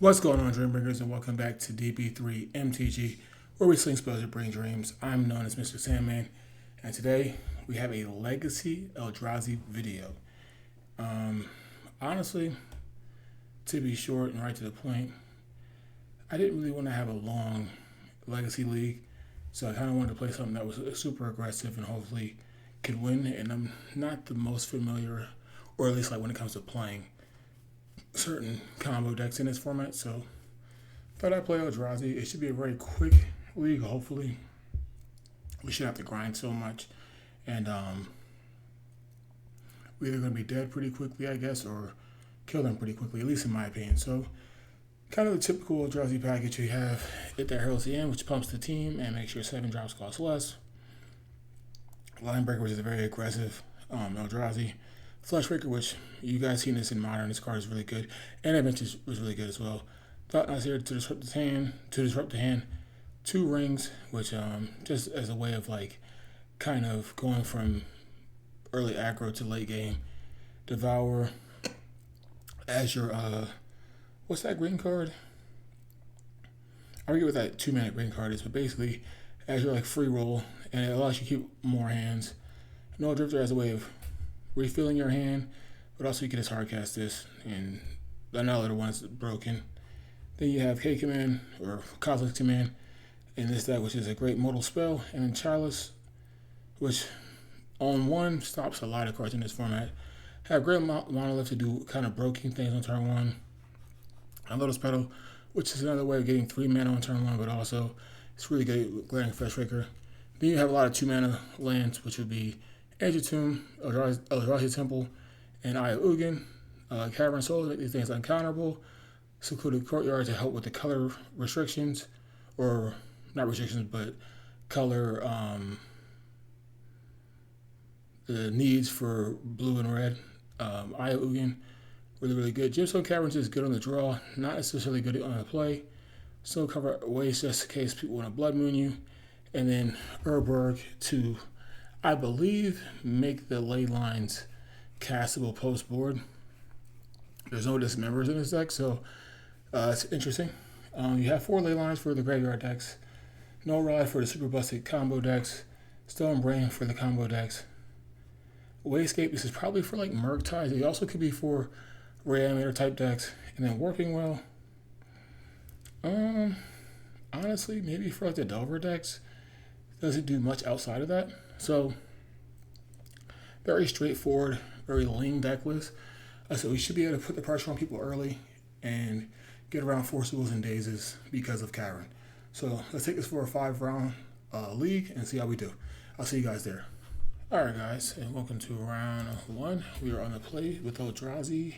What's going on, Dreambringers, and welcome back to DB3 MTG, where we sling spells to bring dreams. I'm known as Mr. Sandman, and today we have a Legacy Eldrazi video. Honestly, to be short and right to the point, I didn't really want to have a long Legacy League, so I kind of wanted to play something that was super aggressive and hopefully could win, and I'm not the most familiar, or at least like when it comes to playing certain combo decks in this format, so thought I'd play Eldrazi. It should be a very quick league, hopefully. We shouldn't have to grind so much, and we're either going to be dead pretty quickly, I guess, or kill them pretty quickly, at least in my opinion. So kind of the typical Eldrazi package. You have it that Heralds the end, which pumps the team and makes your 7 drops cost less. Linebreaker, which is a very aggressive Eldrazi. Fleshraker, which you guys seen this in Modern, this card is really good, and Adventure was really good as well. Thought-Knot Seer to disrupt the hand. 2 rings, which just as a way of like kind of going from early aggro to late game. Devourer as your what's that green card? I forget what that 2-mana green card is, but basically as your like free roll, and it allows you to keep more hands. Nulldrifter as a way of refilling your hand, but also you can just hardcast this, and another one's broken. Then you have K command or Cosmic command in this deck, which is a great modal spell, and then Colorless, which on one stops a lot of cards in this format. Have great monolith to do kind of broken things on turn 1. A Lotus Petal, which is another way of getting 3 mana on turn 1, but also it's really good at glaring Fleshraker. Then you have a lot of 2 mana lands, which would be Ancient Tomb, Eldrazi Temple, and Eye of Ugin. Cavern Souls make these things uncounterable. Secluded Courtyard to help with the color restrictions, or not restrictions, but color, the needs for blue and red. Eye of Ugin, really good. Gemstone Caverns is good on the draw, not necessarily good on the play. So cover waste just in case people want to Blood Moon you. And then Urberg to, I believe, make the ley lines castable post board. There's no dismembers in this deck, so it's interesting. You have 4 ley lines for the graveyard decks, no rod for the super busted combo decks, Stone Brain for the combo decks. Wayscape, this is probably for like Murktide. It also could be for Reanimator type decks. And then Working Well, honestly, maybe for like the Delver decks. Doesn't do much outside of that. So very straightforward, very lean deck list. So we should be able to put the pressure on people early and get around Forcibles and Dazes because of Cavern. So let's take this for a 5-round league and see how we do. I'll see you guys there. Alright guys, and welcome to round 1. We are on the play with Eldrazi.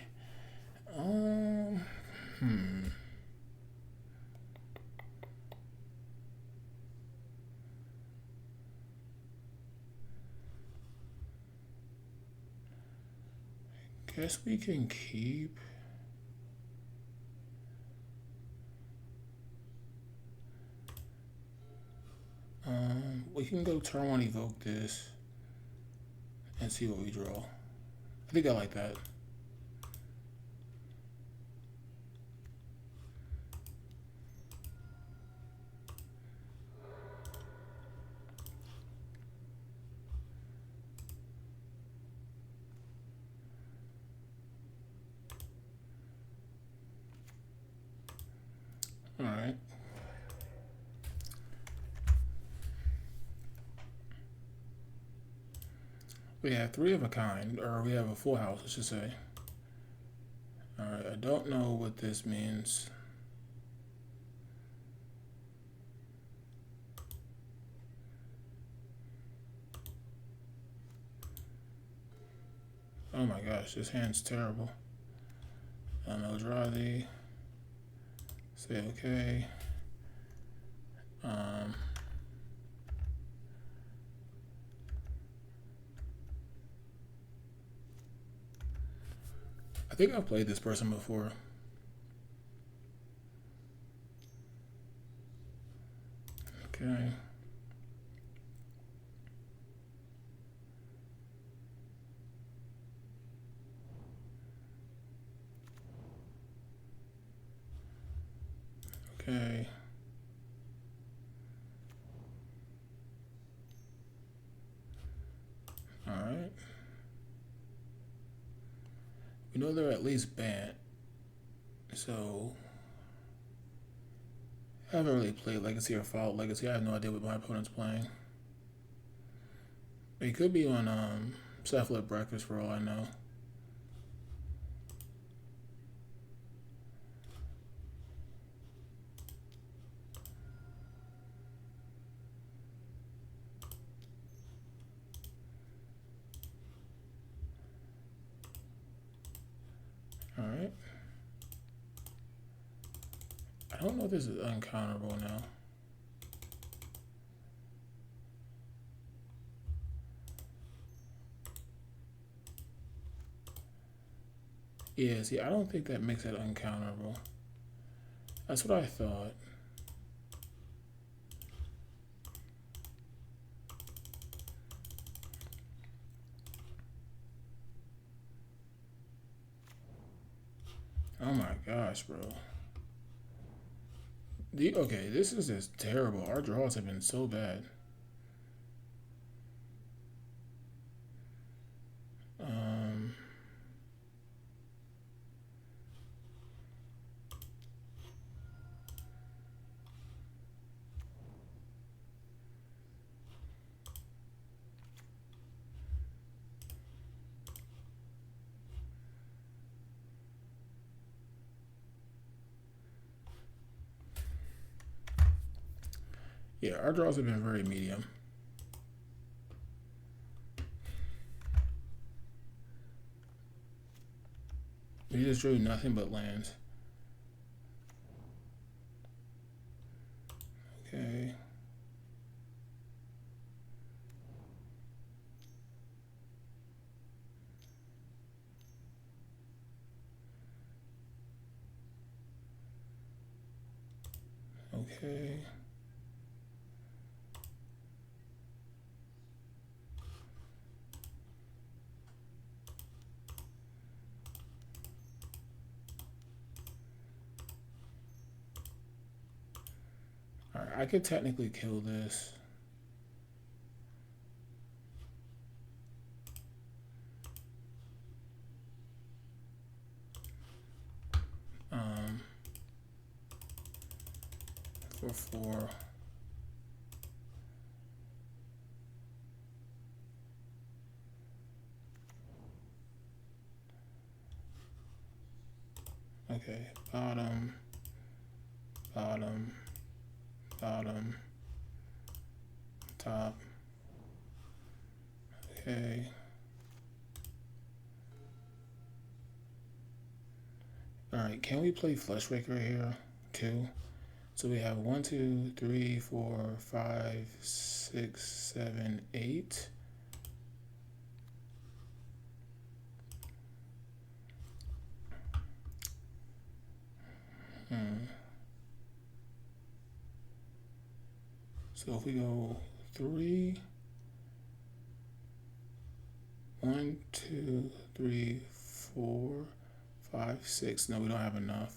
Guess we can keep. We can go turn 1, evoke this, and see what we draw. I think I like that. All right. We have 3 of a kind, or we have a full house, I should say. Alright, I don't know what this means. Oh my gosh, this hand's terrible. Eldrazi. Say okay. I think I've played this person before. Okay. We know they're at least banned. So I haven't really played Legacy or followed Legacy. I have no idea what my opponent's playing. He could be on Cephalid breakfast for all I know. Alright. I don't know if this is uncounterable now. Yeah, see, I don't think that makes it uncounterable. That's what I thought. Oh my gosh, bro. Okay, this is just terrible. Our draws have been so bad. Yeah, our draws have been very medium. We just drew nothing but lands. Okay. Okay. Alright, I could technically kill this. For 4. Okay, bottom, bottom, bottom, top. Okay. Alright, can we play Fleshraker here too? So we have 1, 2, 3, 4, 5, 6, 7, 8. So if we go 3, 1, 2, 3, 4, 5, 6. No, we don't have enough.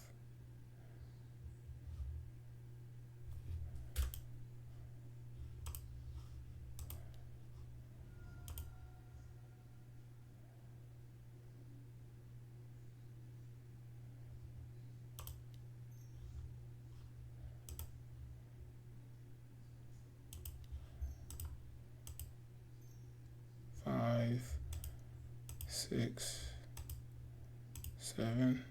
Five, 6, 7.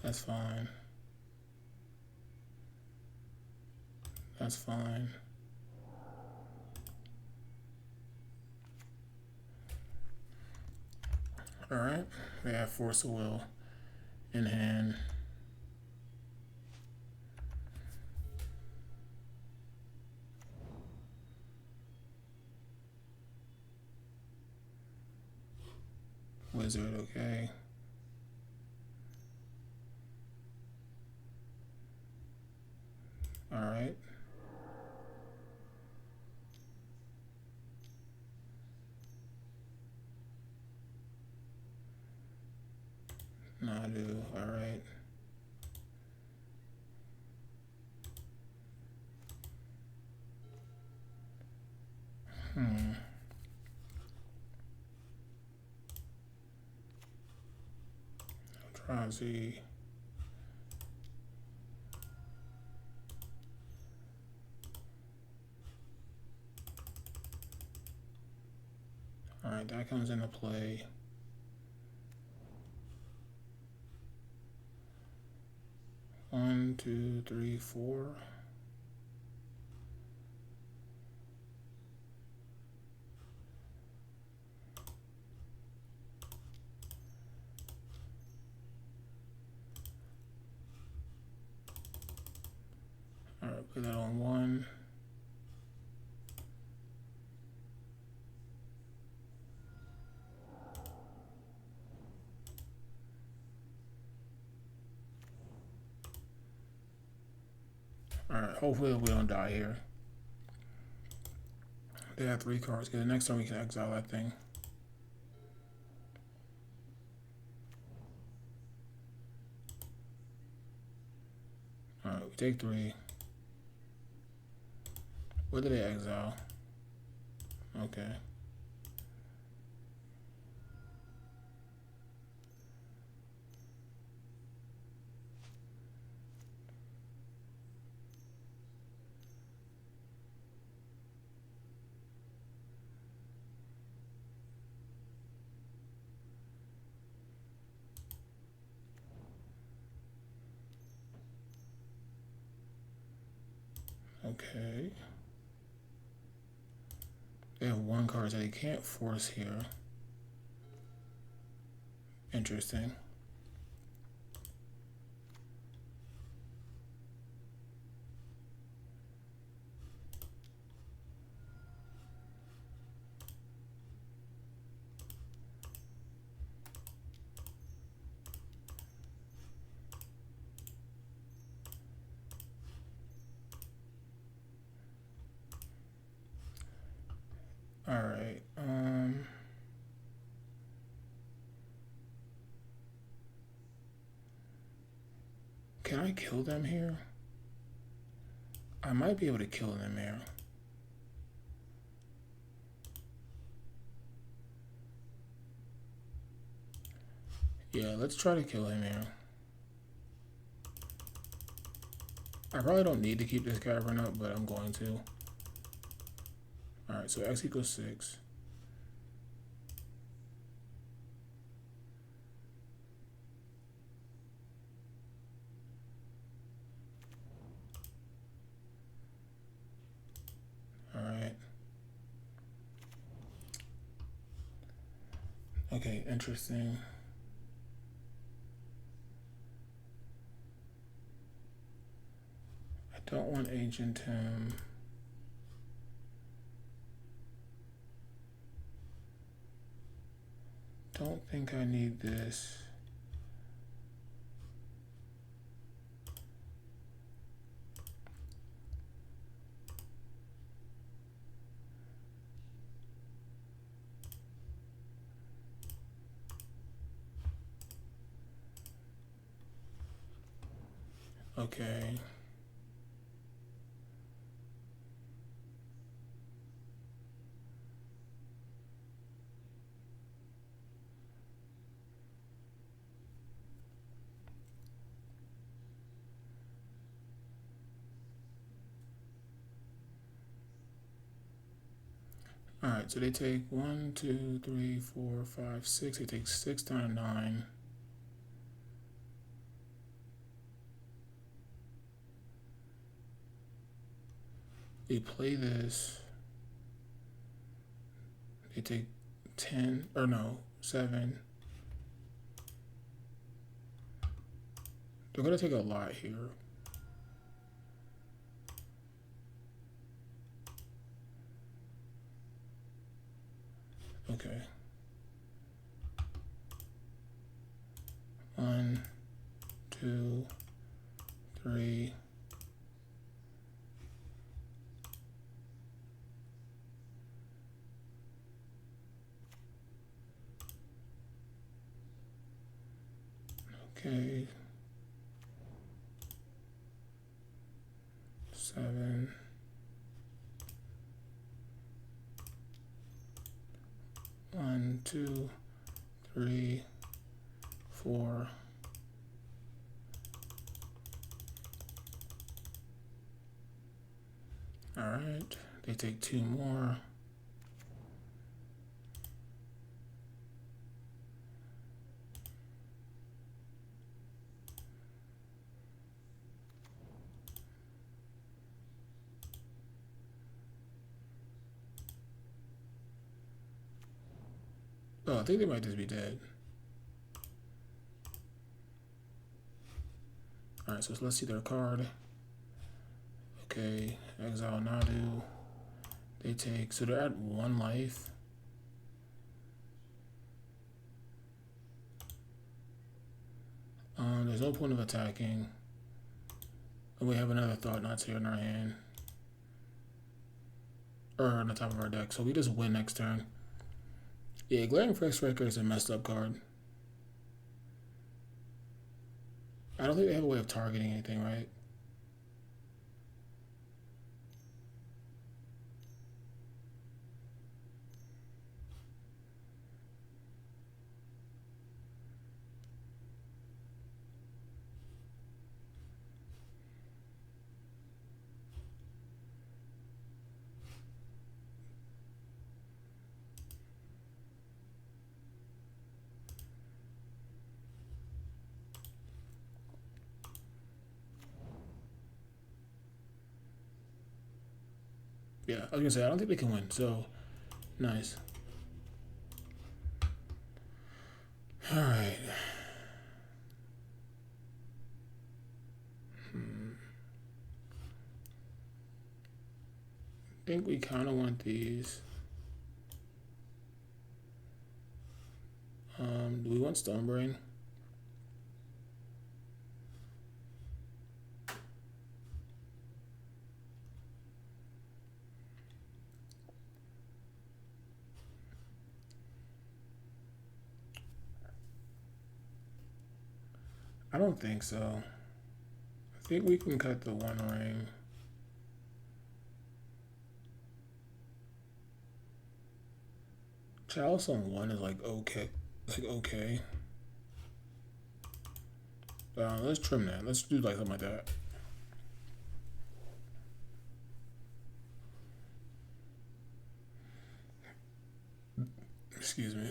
That's fine. That's fine. All right, we have Force of Will in hand. Wizard, okay. All right. Nadu, all right. Eldrazi. Alright, that comes into play. One, two, three, four. Alright, put that on one. Alright, hopefully we don't die here. They have 3 cards. Because the next time we can exile that thing. Alright, we take 3. What did they exile? Okay. Okay. They have 1 card that they can't force here. Interesting. All right. Can I kill them here? I might be able to kill them here. Yeah, let's try to kill him here. I probably don't need to keep this cavern up, but I'm going to. Alright, so x equals 6. Alright. Okay, interesting. I don't want Ancient Tomb. Don't think I need this. Okay. Alright, so they take 1, 2, 3, 4, 5, 6. They take 6 down to 9. They play this. They take 10, or no, 7. They're going to take a lot here. Okay. 1, 2, 3. Okay. 7. 1, 2, 3, 4. All right, they take 2 more. Oh, I think they might just be dead. Alright, so let's see their card. Okay, exile Nadu. They take, so they're at 1 life. There's no point of attacking. And we have another Thought-Knot Seer in our hand. Or on the top of our deck, so we just win next turn. Yeah, Glaring Fleshraker is a messed up card. I don't think they have a way of targeting anything, right? Yeah, I was gonna say, I don't think they can win, so nice. Alright. I think we kind of want these. Do we want Stonebrain? I don't think so. I think we can cut the 1 ring. Chalice on 1 is like okay. Like okay. Let's trim that. Let's do like something like that. Excuse me.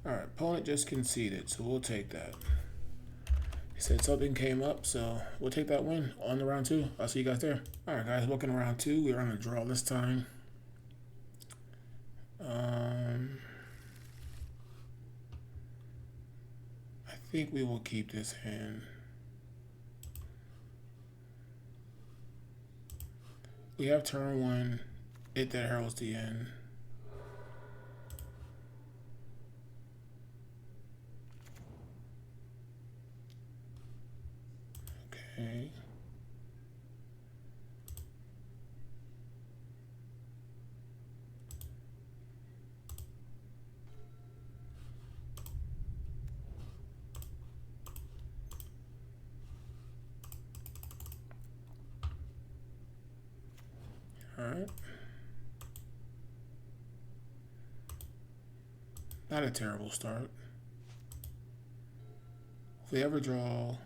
Alright, opponent just conceded, so we'll take that. He said something came up, so we'll take that win on the round 2. I'll see you guys there. Alright guys, welcome to round 2. We're on a draw this time. I think we will keep this hand. We have turn 1, hit that Heralds to the end. Okay. All right. Not a terrible start. If we ever draw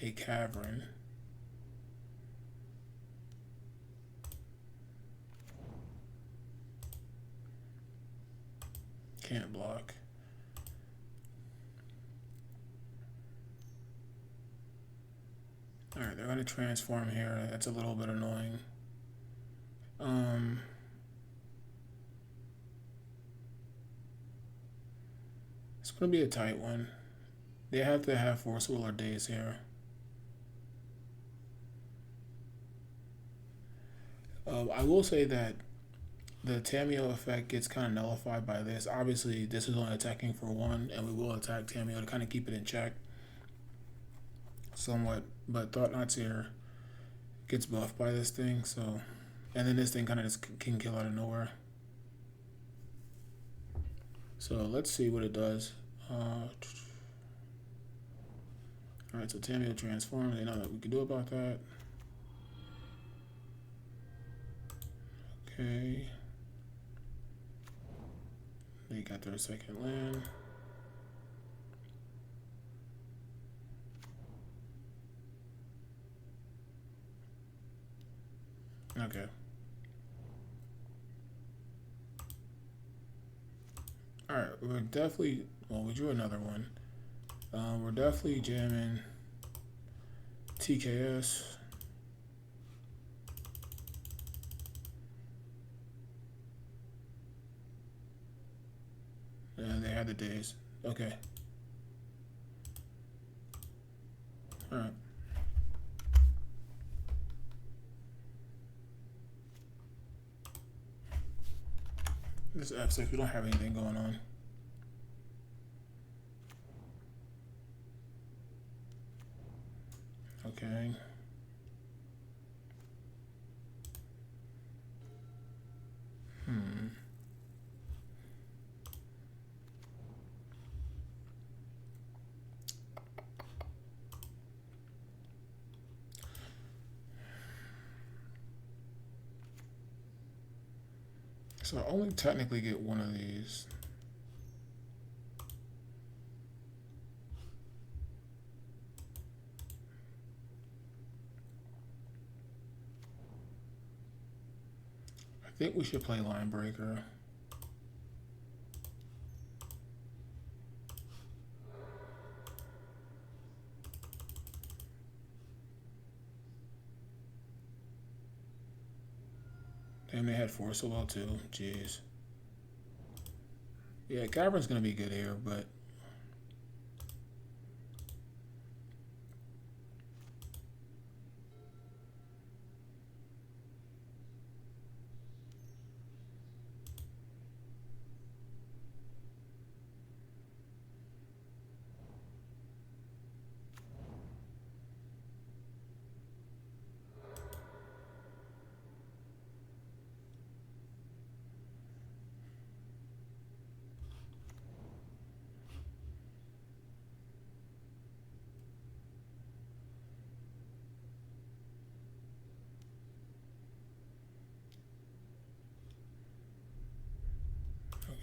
a Cavern, can't block. Alright, they're going to transform here. That's a little bit annoying. It's going to be a tight one. They have to have Force Will or Daze here. I will say that the Tamiyo effect gets kind of nullified by this. Obviously, this is only attacking for 1, and we will attack Tamiyo to kind of keep it in check somewhat. But Thought-Knot Seer gets buffed by this thing, so... And then this thing kind of just can kill out of nowhere. So let's see what it does. Alright, so Tamiyo transforms. Ain't nothing we can do about that. Okay. They got their second land. Okay. Alright, we're definitely... Well, we drew another one. We're definitely jamming TKS. Yeah, they had the days. Okay. Alright. This is F6, we don't have anything going on. Okay. So I only technically get one of these. I think we should play Linebreaker. Damn, they had 4 so well too. Jeez. Yeah, Cavern's gonna be good here, but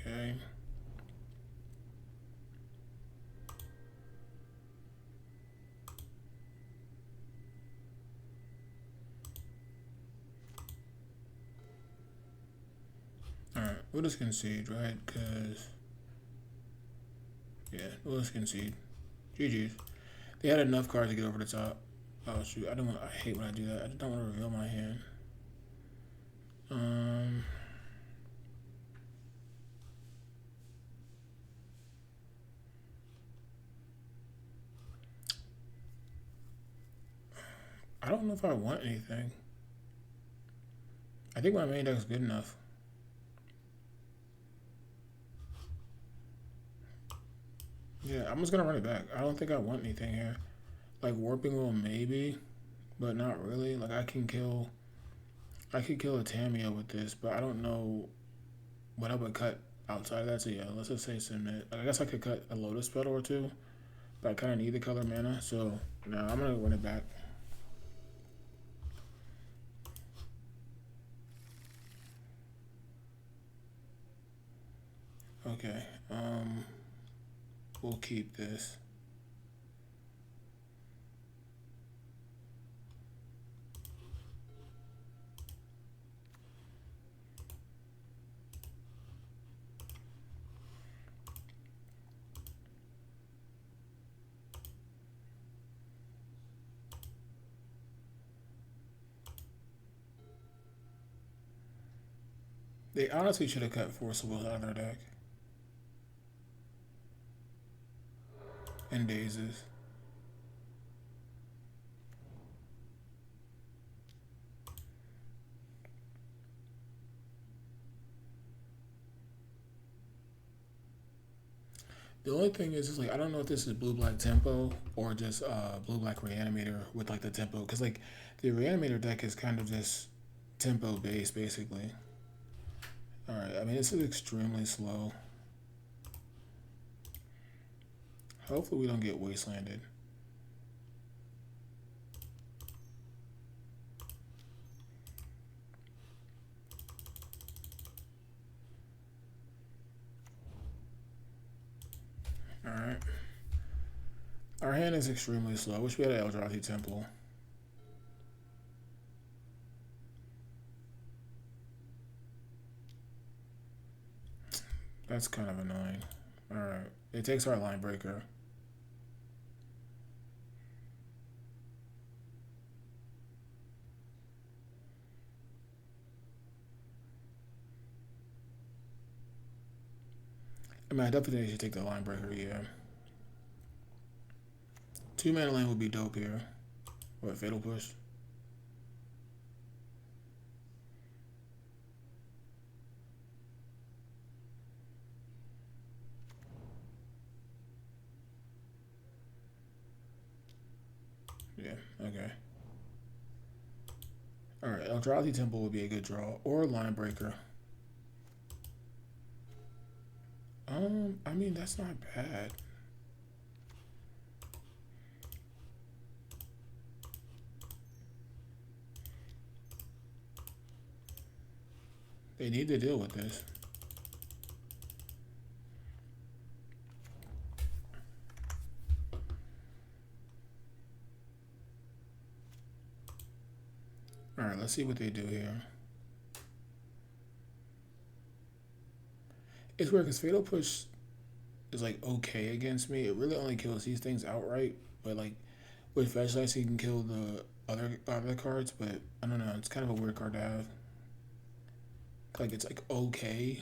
okay. Alright, we'll just concede, right? Because, yeah, we'll just concede. GG's. They had enough cards to get over the top. Oh, shoot. I hate when I do that. I just don't want to reveal my hand. I don't know if I want anything. I think my main deck is good enough. Yeah, I'm just gonna run it back. I don't think I want anything here. Like Warping Will maybe, but not really. Like I could kill a Tamiyo with this, but I don't know what I would cut outside of that. So yeah, let's just say submit. Like, I guess I could cut a Lotus Petal or two, but I kind of need the color mana. So no, I'm gonna run it back. Okay, we'll keep this. They honestly should have cut Forcibles out of their deck. And Dazes. The only thing is like I don't know if this is blue black tempo or just blue black reanimator with like the tempo, because like the reanimator deck is kind of just tempo based basically. All right, I mean this is extremely slow. Hopefully we don't get wastelanded. All right. Our hand is extremely slow. I wish we had an Eldrazi Temple. That's kind of annoying. Alright. It takes our Linebreaker. I mean, I definitely think you should take the Linebreaker, yeah. 2-mana land would be dope here. What, Fatal Push? Yeah, okay. Alright, Eldrazi Temple would be a good draw. Or Linebreaker. I mean, that's not bad. They need to deal with this. Alright, let's see what they do here. It's weird because Fatal Push is like okay against me. It really only kills these things outright, but like with Fleshlights you can kill the other cards, but I don't know, it's kind of a weird card to have. Like it's like okay.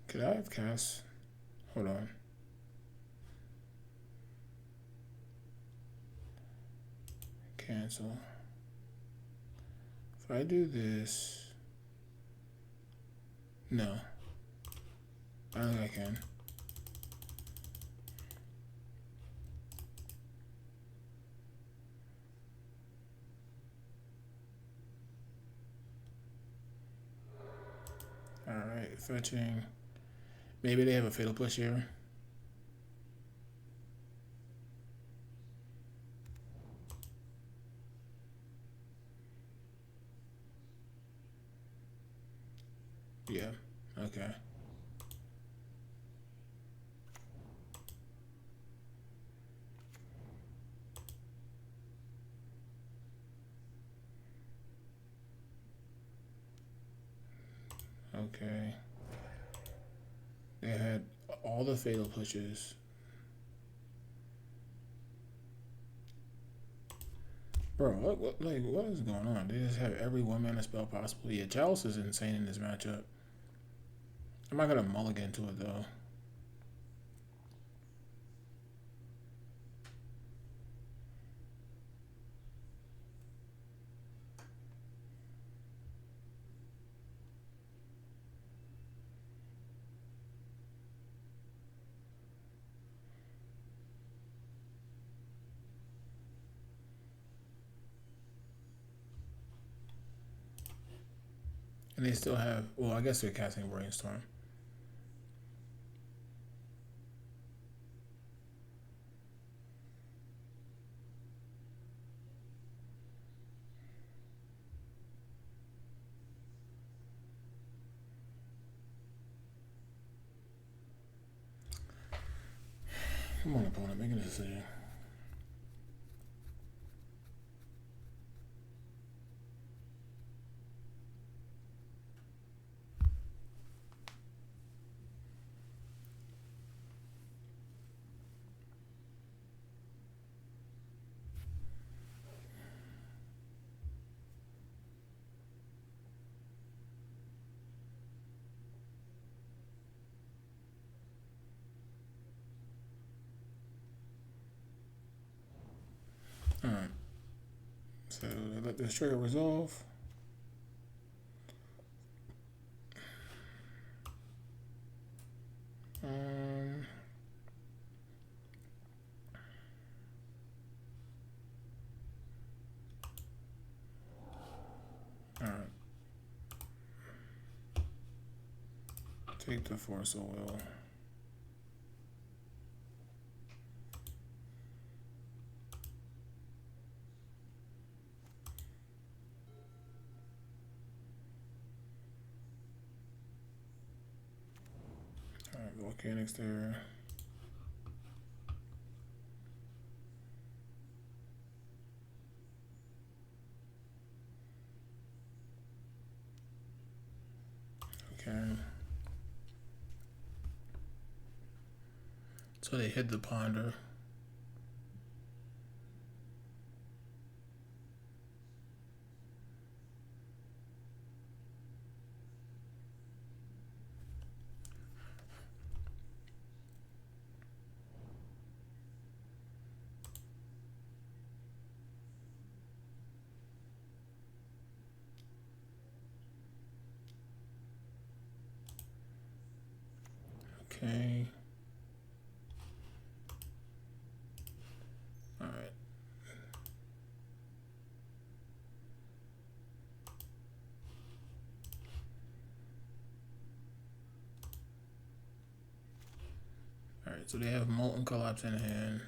Could I have cast? Hold on. Cancel. If I do this, no. I don't think I can. Alright, fetching. Maybe they have a Fatal Push here. Yeah, okay. Okay. They had all the Fatal Pushes. Bro, what is going on? They just have every 1-mana spell possible. Yeah, Chalice is insane in this matchup. I'm not gonna mulligan to it though. And they still have, well, I guess they're casting Brainstorm. Come on, opponent, make a decision. let this trigger resolve. Alright. Take the Force of Will. Alright, volcanics there. Okay. So they hit the ponder. Okay. All right. All right, so they have Molten Collapse in hand.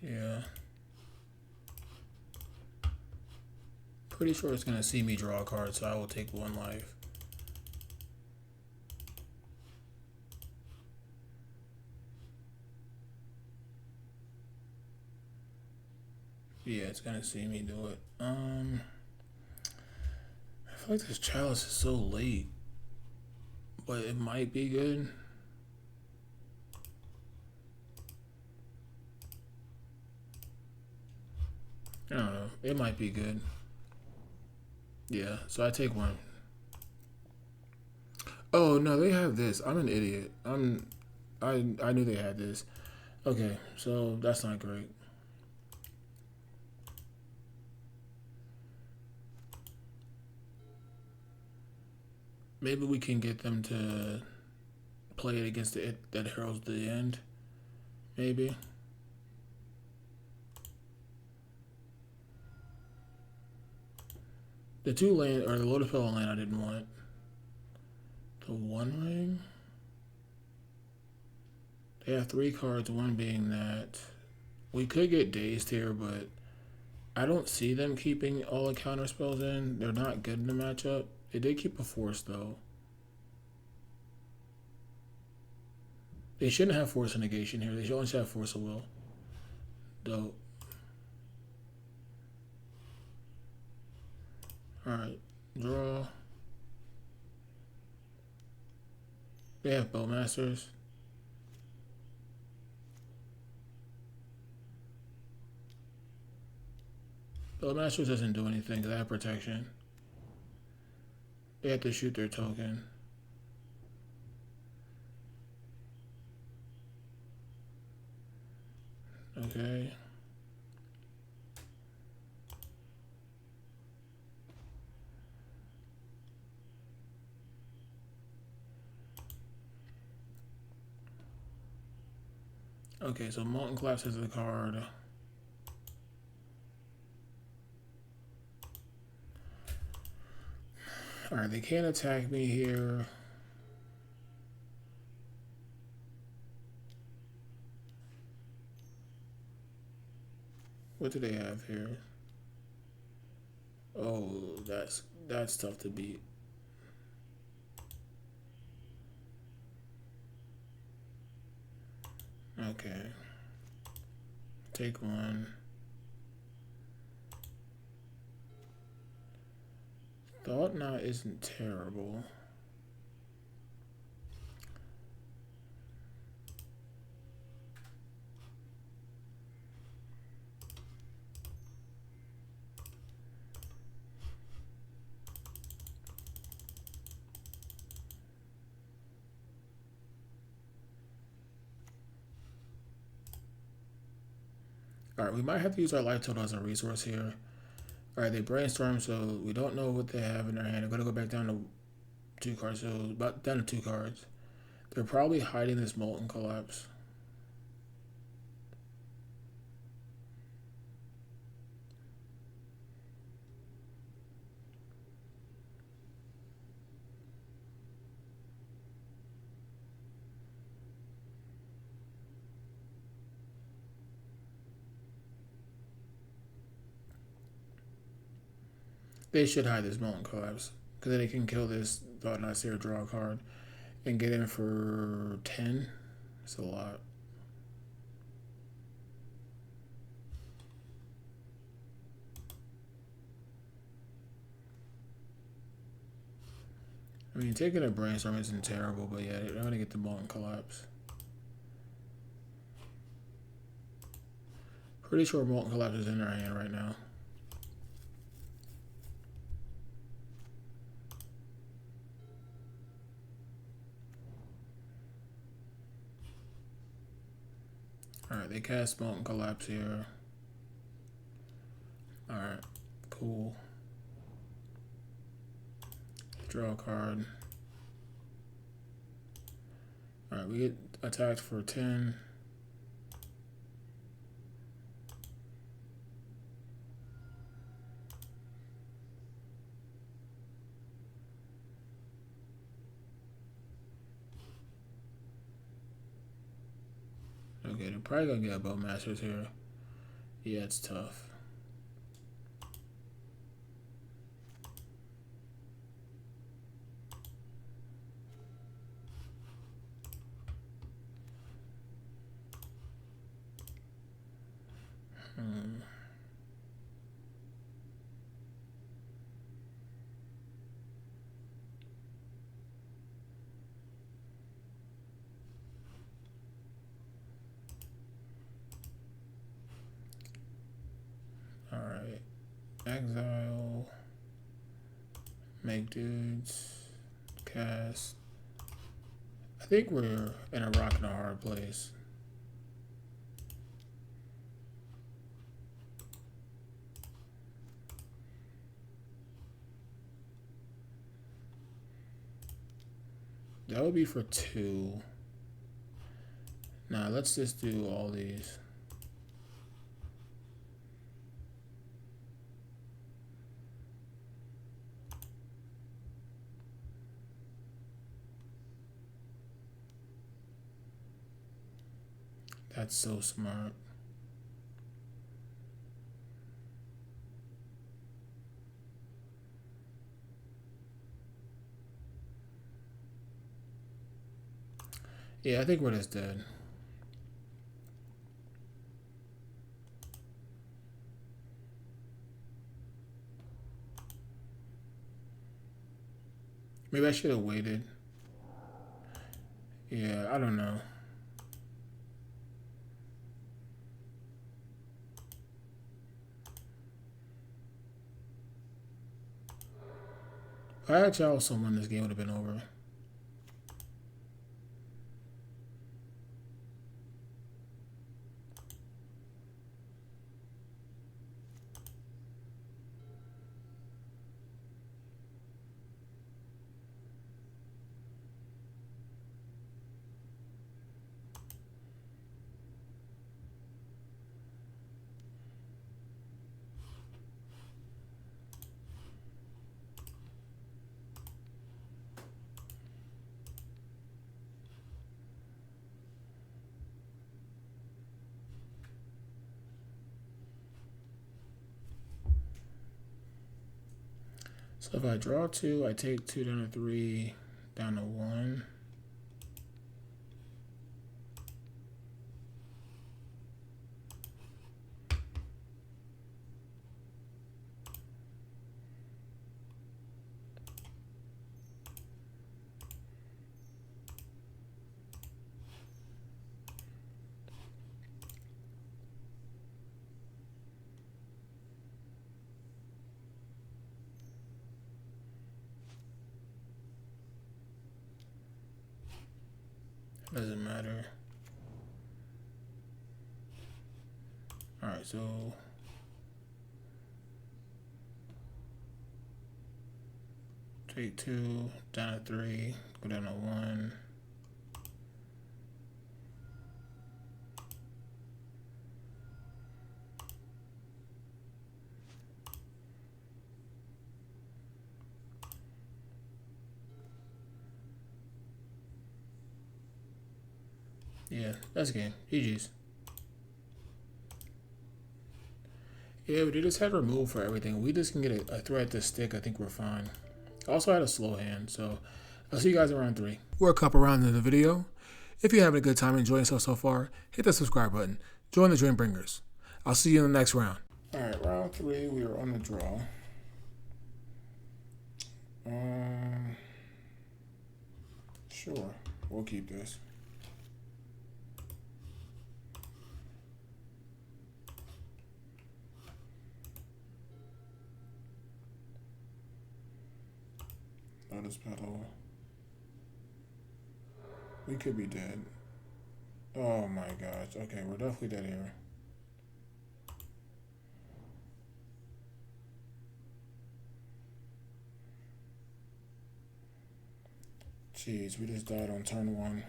Yeah. Pretty sure it's gonna see me draw a card, so I will take 1 life. Yeah, it's gonna see me do it. I feel like this chalice is so late, but it might be good. I don't know. It might be good. Yeah, so I take 1. Oh no, they have this. I'm an idiot. I knew they had this. Okay, so that's not great. Maybe we can get them to play it against it that heralds the end. Maybe. The 2 land or the Lotus Petal land I didn't want. The 1 ring. They have 3 cards, 1 being that. We could get Dazed here, but I don't see them keeping all the counter spells in. They're not good in the matchup. They did keep a Force though. They shouldn't have Force of Negation here. They should only have Force of Will. Dope. Alright, draw. They have Bowmasters. Bowmasters doesn't do anything because they have protection. They have to shoot their token. Okay. Okay, so Molten Collapse is the card. Alright, they can't attack me here. What do they have here? Oh, that's tough to beat. Okay. Take one. Thought-Knot isn't terrible. Alright, we might have to use our life total as a resource here. Alright, they brainstorm, so we don't know what they have in their hand. I'm going to go back down to 2 cards, so about down to 2 cards. They're probably hiding this Molten Collapse. They should hide this Molten Collapse, because then they can kill this Thought-Knot Seer, draw a card, and get in for 10. It's a lot. I mean, taking a brainstorm isn't terrible, but yeah, they're going to get the Molten Collapse. Pretty sure Molten Collapse is in their hand right now. Alright, they cast Molten Collapse here. Alright, cool. Draw a card. Alright, we get attacked for 10. Okay, they're probably gonna get Bowmasters here. Yeah, it's tough. Alright. Exile. Make dudes. Cast. I think we're in a rock and a hard place. That would be for 2. Nah, let's just do all these. That's so smart. Yeah, I think we're just dead. Maybe I should have waited. Yeah, I don't know. If I had y'all someone, this game would have been over. So if I draw 2, I take 2 down to 3, down to 1. Doesn't matter. Alright, so take 2, down to 3, go down to 1. Yeah, that's game. GG's. Yeah, we just had remove for everything. We just can get a threat to stick. I think we're fine. I also had a slow hand, so I'll see you guys in round 3. We're a couple rounds into the video. If you're having a good time and enjoying yourself so far, hit the subscribe button. Join the Dreambringers. I'll see you in the next round. Alright, round 3, we are on the draw. Sure, we'll keep this. Lotus Petal. We could be dead. Oh my gosh. Okay, we're definitely dead here. Jeez, we just died on turn 1.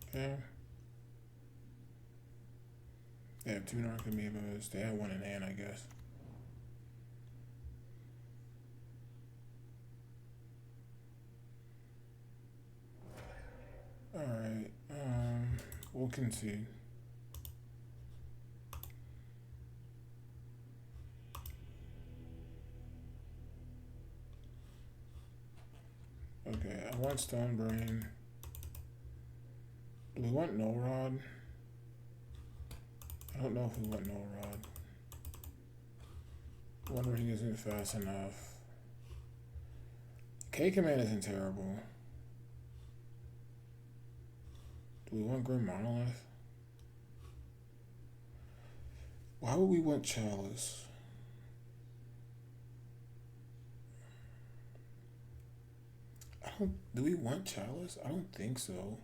Okay. They have 2 Narcomoebas. They have 1 in hand, I guess. Alright, we'll concede. Okay, I want Stone Brain. Do we want Null Rod? I don't know if we want Null Rod. One Ring isn't fast enough. K Command isn't terrible. Do we want Grim Monolith? Why would we want Chalice? Do we want Chalice? I don't think so.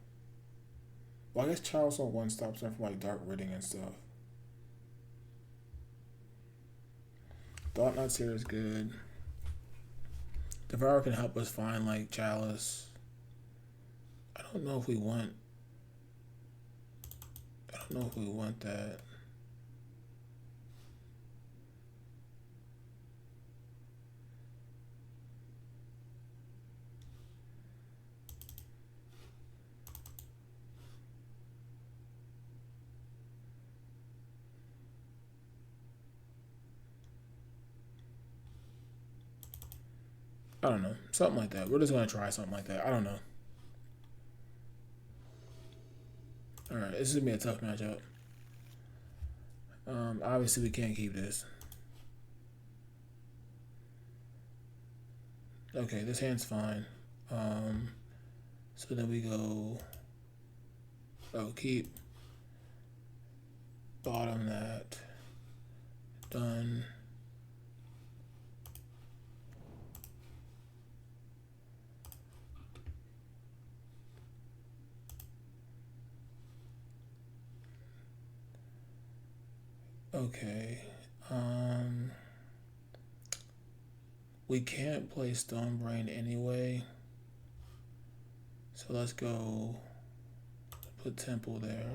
Well, I guess Chalice on 1 stops them from like Dark Ridding and stuff. Thought-Knot Seer is good. Devourer can help us find like Chalice. I don't know if we want that. I don't know. Something like that. We're just going to try something like that. I don't know. Alright, this is going to be a tough matchup. Obviously, we can't keep this. Okay, this hand's fine. So then we go... Oh, keep. Bottom that. Done. Okay. We can't play Stone Brain anyway. So let's go put Temple there.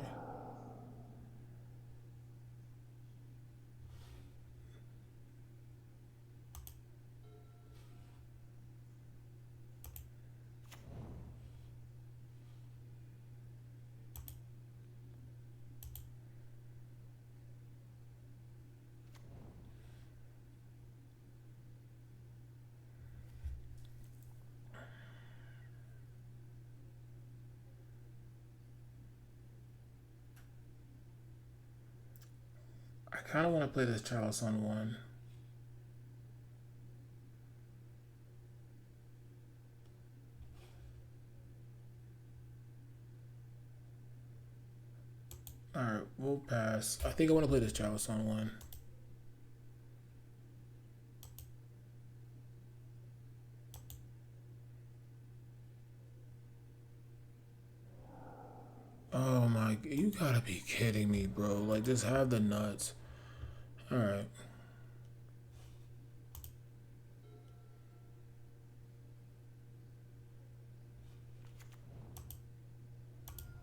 I kind of want to play this Chalice on 1. Alright, we'll pass. I think I want to play this Chalice on one. Oh my, you gotta be kidding me, bro. Like, just have the nuts. Alright.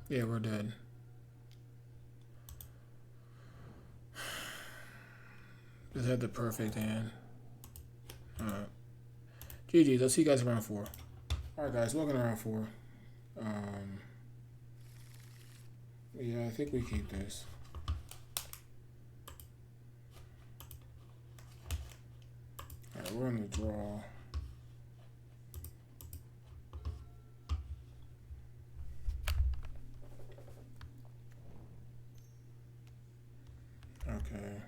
Yeah, we're dead. Just had the perfect hand. Alright. GG's. I'll see you guys around 4. Alright, guys. Welcome to round 4. Yeah, I think we keep this. Alright, we're in the draw. Okay.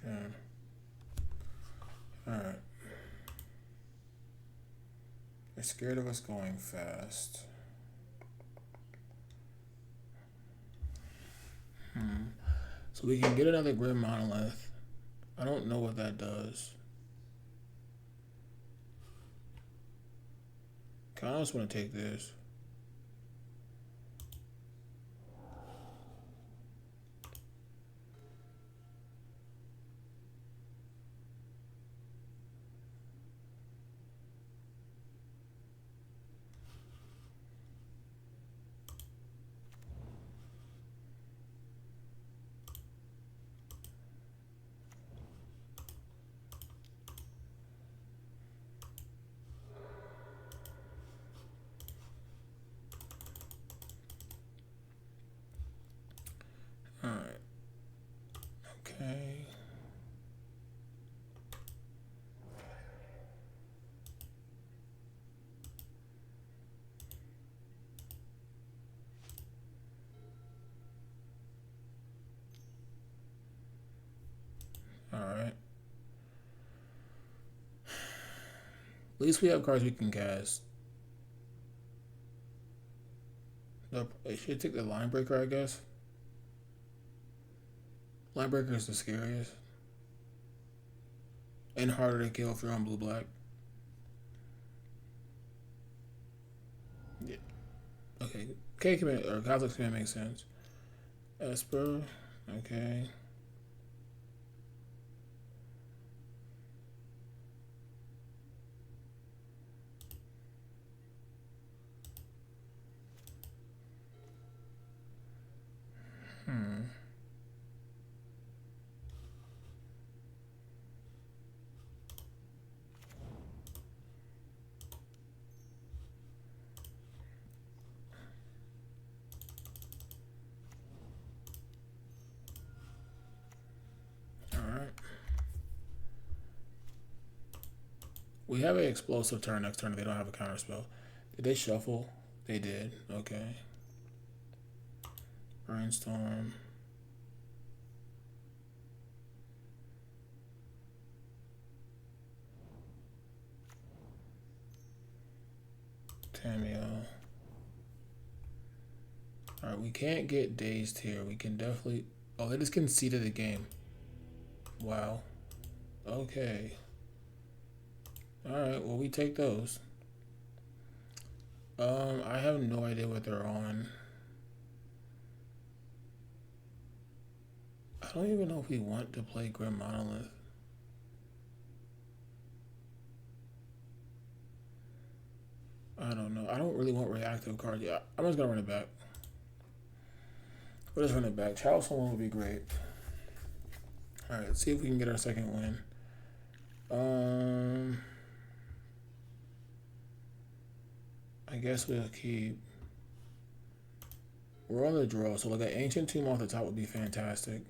Okay. Alright. They're scared of us going fast. So we can get another Grim Monolith. I don't know what that does. Kinda just want to take this. Alright. Okay. Alright. At least we have cards we can cast. I should take the Linebreaker, I guess. Linebreaker is the scariest. And harder to kill if you're on blue-black. Yeah. Okay. K command, or Cosmic command makes sense. Esper. Okay. We have an explosive turn next turn. They don't have a counter spell. Did they shuffle? They did. Okay. Brainstorm. Tamio. Alright, we can't get dazed here. We can definitely... Oh, they just conceded the game. Wow. Okay. Alright, well, we take those. I have no idea what they're on. I don't even know if we want to play Grim Monolith. I don't know. I don't really want reactive cards. Yeah, I'm just gonna run it back. We'll just run it back. Chalice one would be great. Alright, let's see if we can get our second win. I guess we'll keep... We're on the draw, so like an Ancient Tomb off the top would be fantastic.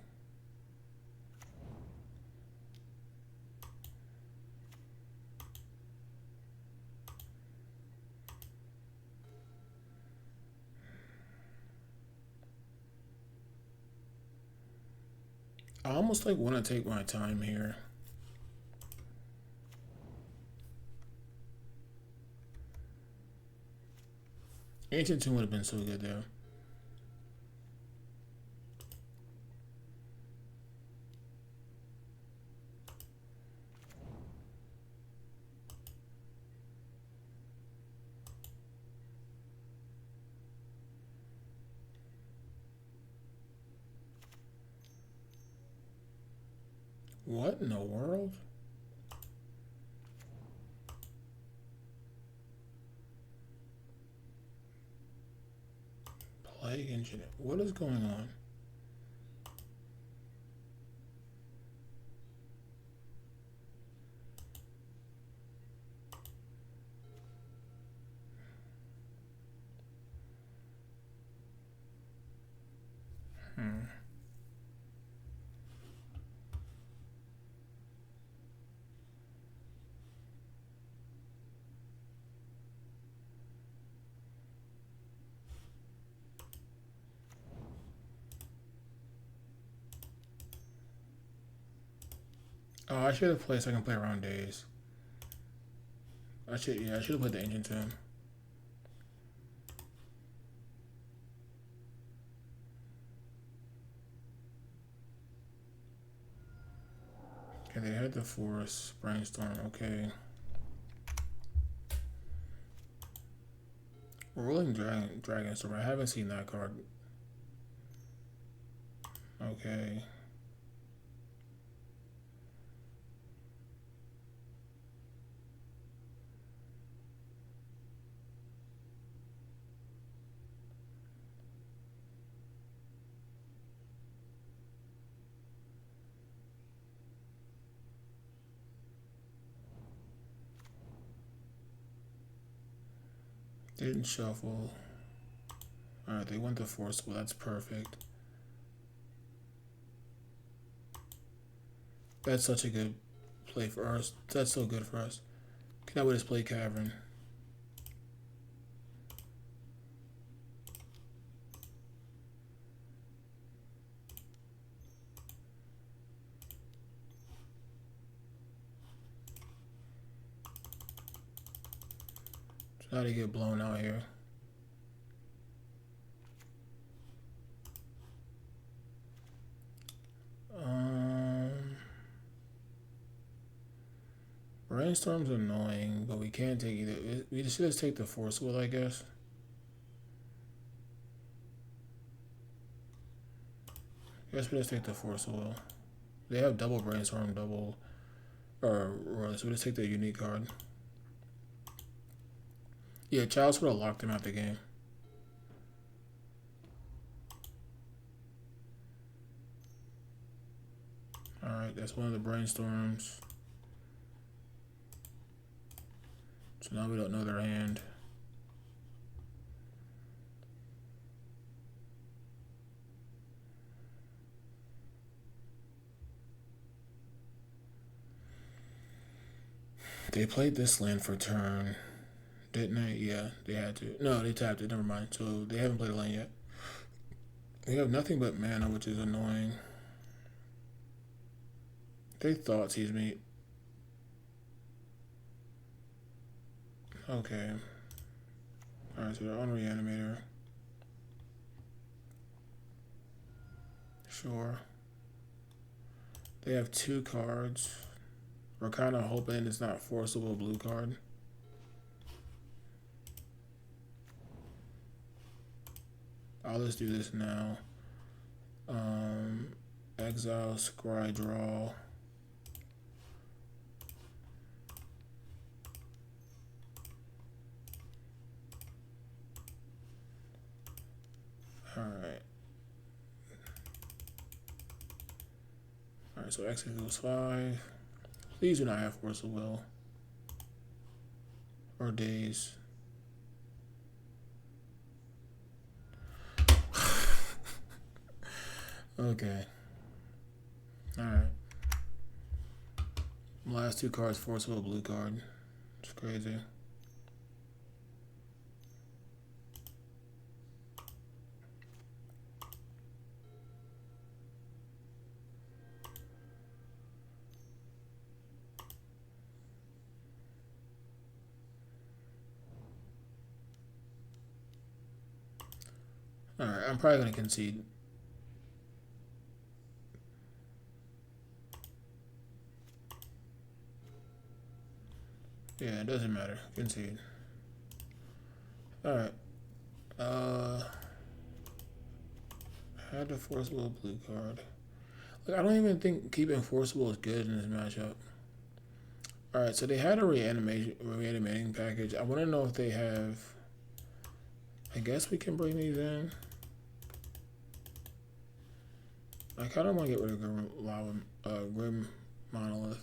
I almost like want to take my time here. Ancient Tomb would have been so good there. What in the world? Plague Engine. What is going on? Oh, I should have played so I can play around days. I should have played the Ancient Tomb. Okay, they had the Forest, Brainstorm, okay. Rolling Dragon Storm, I haven't seen that card. Okay. Didn't shuffle. Alright, they went to Force, well that's perfect. That's such a good play for us. That's so good for us. Can I would just play Cavern? Try to get blown out here. Brainstorm's annoying, but we can't take either. We should just take the Force Will, I guess. I guess we just take the Force Will. They have double Brainstorm, double, or so we just take the unique card. Yeah, Chalice would have locked him out the game. Alright, that's one of the Brainstorms. So now we don't know their hand. They played this land for turn, didn't they? Yeah, they had to. No, they tapped it. Never mind. So they haven't played a land yet. They have nothing but mana, which is annoying. They Thoughtseize me. Okay. Alright, so they're on Reanimator. Sure. They have 2 cards. We're kind of hoping it's not forcible blue card. I'll just do this now. Exile, scry, draw. Alright. Alright, so X equals 5. Please do not have Force of Will. Or Days. Okay. Alright. Last 2 cards, Force of Will, blue card. It's crazy. Alright, I'm probably going to concede. Yeah, it doesn't matter. Concede. Alright. Had the forcible blue card. Like, I don't even think keeping forcible is good in this matchup. Alright, so they had a reanimating package. I want to know if they have... I guess we can bring these in. I kind of want to get rid of Grim Monolith.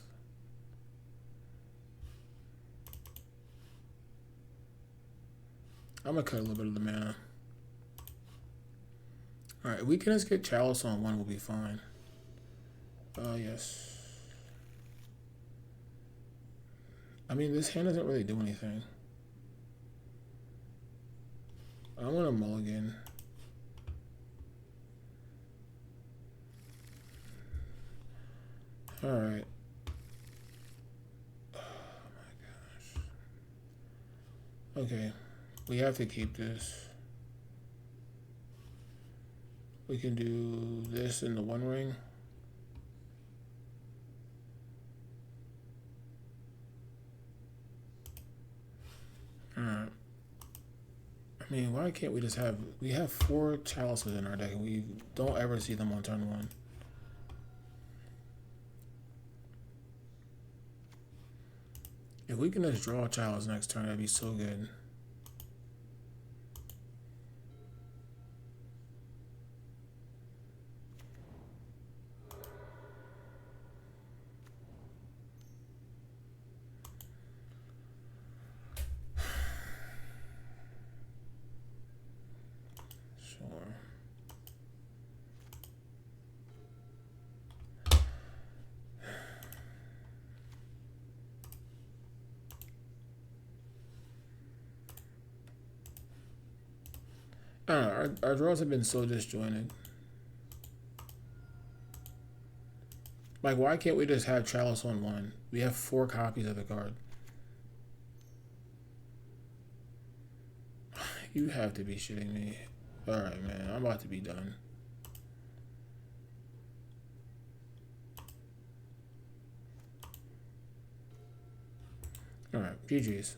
I'm going to cut a little bit of the mana. Alright, we can just get Chalice on one, we'll be fine. Yes. I mean, this hand doesn't really do anything. I want a mulligan. Alright. Oh my gosh. Okay. We have to keep this. We can do this in the One Ring. Alright. I mean, why can't we just have... We have 4 Chalices in our deck and we don't ever see them on turn 1. If we can just draw a Chalice next turn, that'd be so good. I don't know, our draws have been so disjointed. Like, why can't we just have Chalice on 1? We have 4 copies of the card. You have to be shitting me. Alright, man, I'm about to be done. Alright, GG's.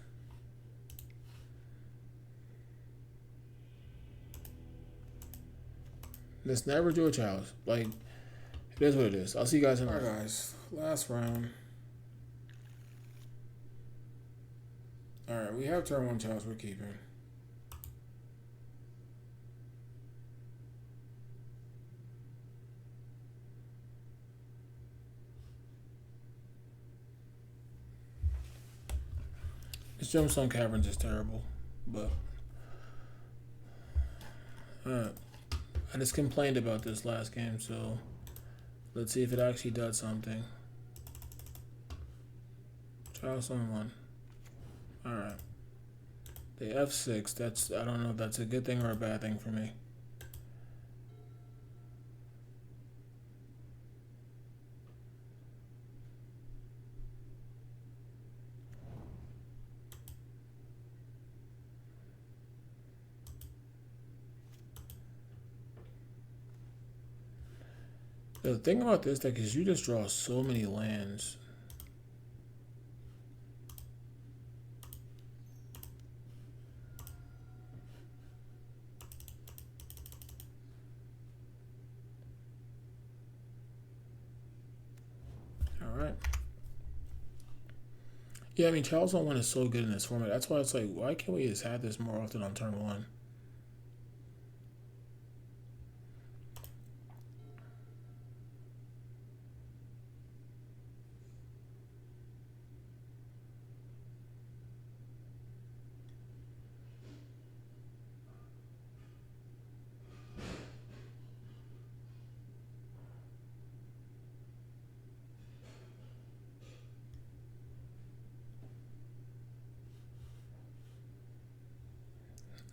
Let's never do a Chalice. Like, it is what it is. I'll see you guys in the... Alright, guys. Last round. Alright, we have turn 1 Chalice we're keeping. This Gemstone Caverns is terrible, but... Alright. I just complained about this last game, so let's see if it actually does something. Chalice on 1. Alright. The F6, that's, I don't know if that's a good thing or a bad thing for me. The thing about this deck is you just draw so many lands. Alright. Yeah, I mean, Chalice on 1 is so good in this format. That's why it's like, why can't we just have this more often on turn 1?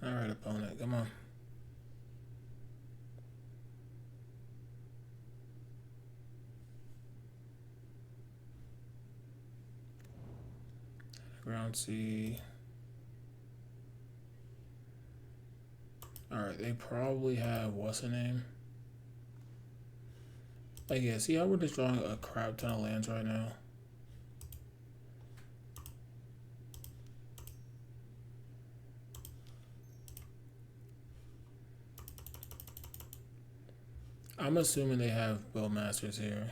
Alright, opponent, come on. Ground C. Alright, Alright, they probably have, what's the name? Like, yeah, see how we're just drawing a crap ton of lands right now? I'm assuming they have Bowmasters here.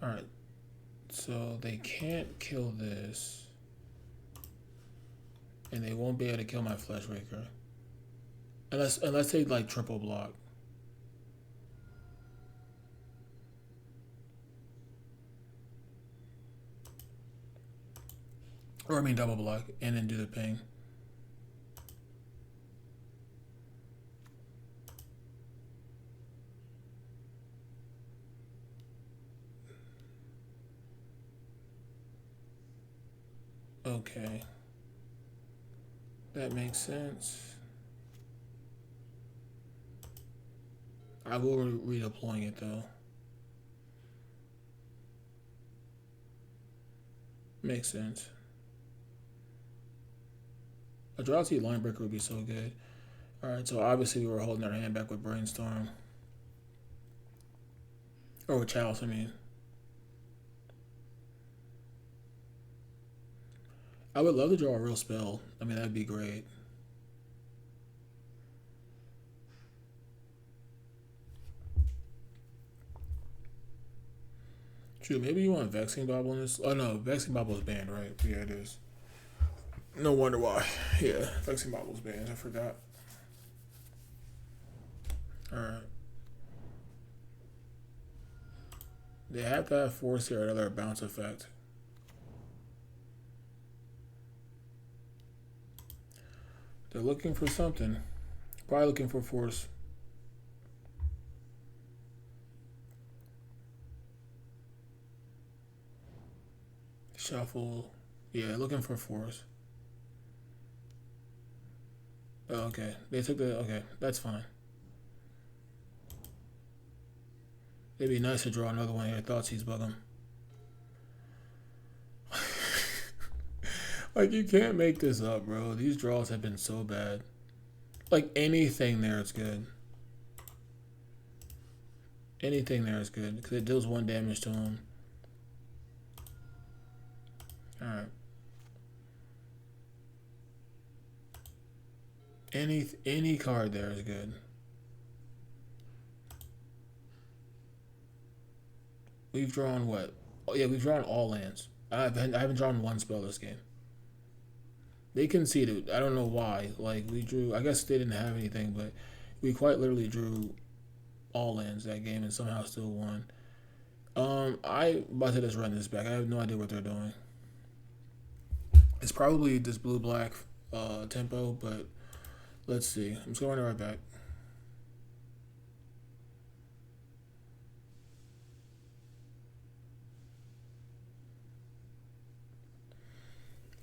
Alright, so they can't kill this. And they won't be able to kill my Fleshraker. Unless they like triple block. Or I mean double block and then do the ping. Okay. That makes sense. I will be redeploying it though. Makes sense. Eldrazi Linebreaker would be so good. Alright, so obviously we were holding our hand back with Brainstorm. Or with Chalice, I mean. I would love to draw a real spell. I mean, that'd be great. True, maybe you want Vexing Bobble in this. Oh no, Vexing Bobble is banned, right? Yeah, it is. No wonder why. Yeah, Vexing Bobble is banned. I forgot. Alright. They have to have Force here, another bounce effect. They're looking for something. Probably looking for Force. Shuffle. Yeah, looking for Force. Oh, okay. They took the... Okay, that's fine. It'd be nice to draw another one here. Thoughtseize bug him. Like, you can't make this up, bro. These draws have been so bad. Like, anything there is good. Anything there is good. Because it deals 1 damage to him. Alright. Any card there is good. We've drawn what? Oh yeah, we've drawn all lands. I haven't drawn one spell this game. They conceded. I don't know why. Like, we drew... I guess they didn't have anything, but we quite literally drew all lands that game and somehow still won. I about to just run this back. I have no idea what they're doing. It's probably this blue-black tempo, but let's see. I'm just going right back.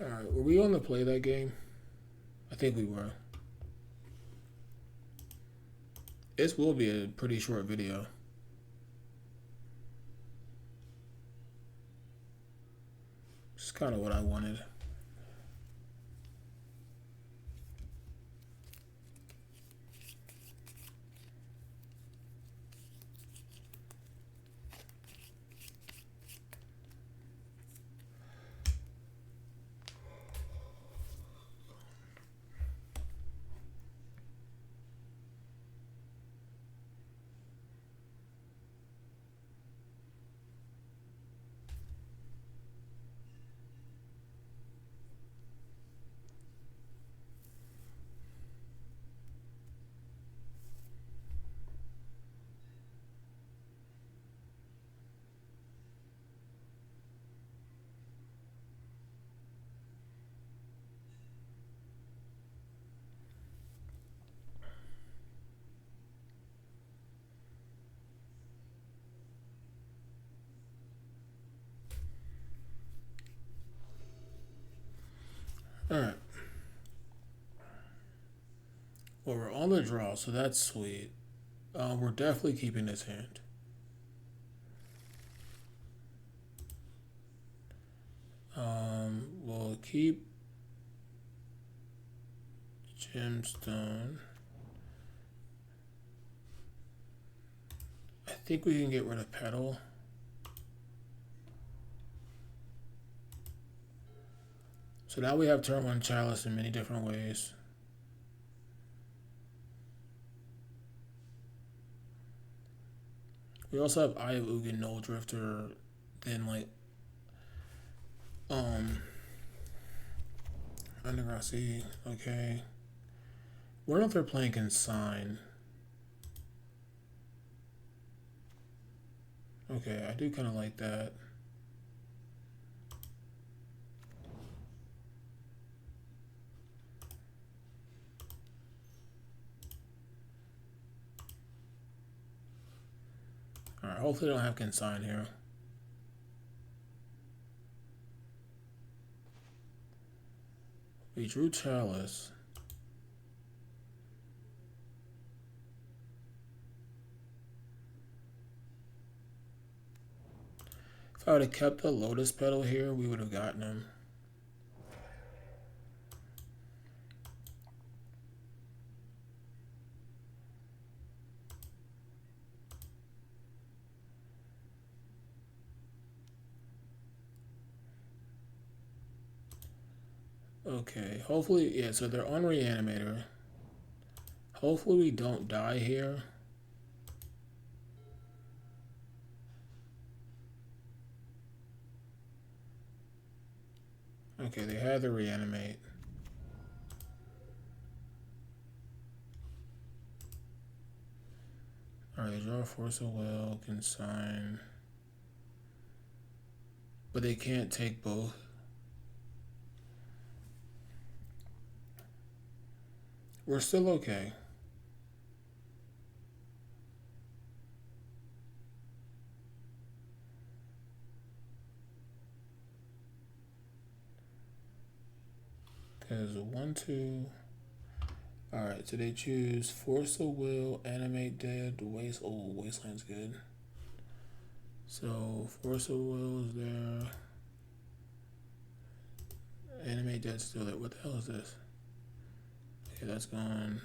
Alright, were we on to play that game? I think we were. This will be a pretty short video. It's kind of what I wanted. Alright. Well, we're on the draw, so that's sweet. We're definitely keeping this hand. keep Gemstone. I think we can get rid of Petal. So now we have turn 1 Chalice in many different ways. We also have Eye of Ugin, Nulldrifter, then like Underground Sea, okay. What if they're playing Consign? Okay, I do kind of like that. Alright, hopefully they don't have Consign here. We drew Chalice. If I would have kept the Lotus Petal here, we would have gotten him. Okay, hopefully, yeah, so they're on Reanimator. Hopefully we don't die here. Okay, they had to reanimate. Alright, they draw Force of Will, Consign. But they can't take both. We're still okay. Because 1, 2. Alright, so they choose Force of Will, Animate Dead, Waste. Oh, Wasteland's good. So Force of Will is there. Animate Dead's still there. What the hell is this? Okay, that's gone.